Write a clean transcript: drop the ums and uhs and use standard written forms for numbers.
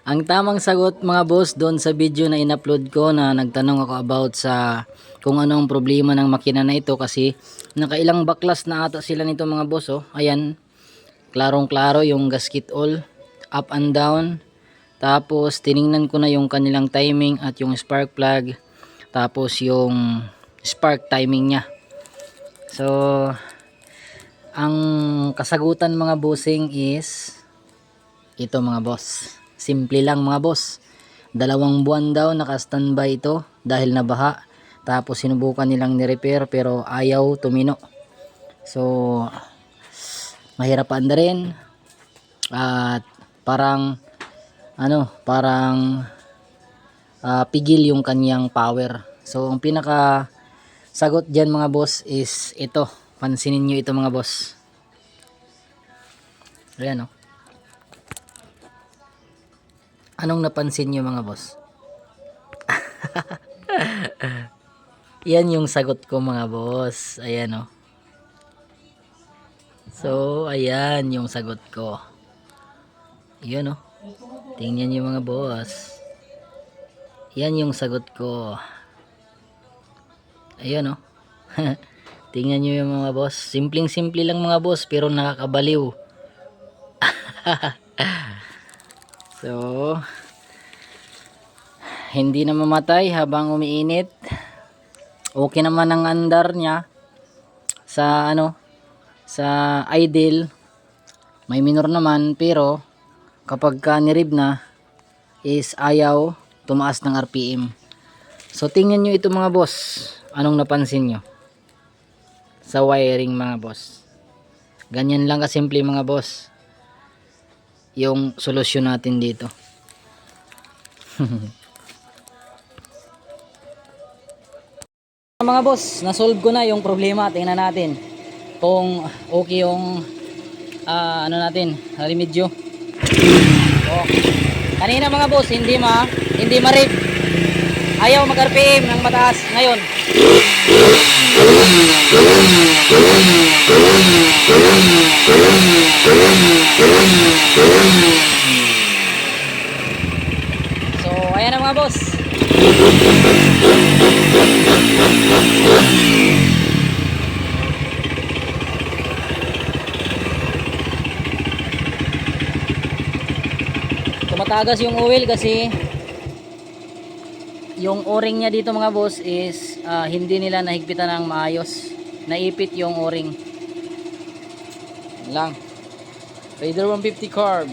Ang tamang sagot mga boss doon sa video na in-upload ko na nagtanong ako about sa kung ano ang problema ng makina na ito, kasi nakailang baklas na ata sila nito mga boss. Oh. Ayan, klarong klaro yung gasket oil, up and down. Tapos tiningnan ko na yung kanilang timing at yung spark plug. Tapos yung spark timing niya. So, ang kasagutan mga bossing is ito mga boss. Simple lang mga boss. 2 buwan daw naka-standby ito dahil nabaha. Tapos sinubukan nilang ni-repair pero ayaw tumino. So mahirapan na rin. At parang pigil yung kanyang power. So ang pinaka sagot diyan mga boss is ito. Pansinin niyo ito mga boss. Ayan oh. Anong napansin nyo mga boss? Yan yung sagot ko mga boss. Ayan o. So, ayan yung sagot ko. Yan o. Tingnan nyo mga boss. Yan yung sagot ko. Ayan o. Tingnan nyo yung mga boss. Simpleng-simple lang mga boss pero nakakabaliw. So, hindi na mamatay habang umiinit. Okay naman ang andar niya sa sa idle. May minor naman pero kapag ka nirib na is ayaw tumaas ng RPM. So tingnan nyo ito mga boss. Anong napansin nyo sa wiring mga boss? Ganyan lang kasimple mga boss yung solusyon natin dito. Mga boss, na-solve ko na yung problema. Tingnan natin kung okay yung natin, remedyo. Oh. Kanina mga boss, hindi ma-rip. Ayaw mag-RPM ng mataas. Ngayon so ayan na mga boss. Tumatagas yung oil kasi yung o-ring niya dito mga boss is hindi nila nahigpitan ng maayos. Naipit yung o-ring lang. Raider 150 carb.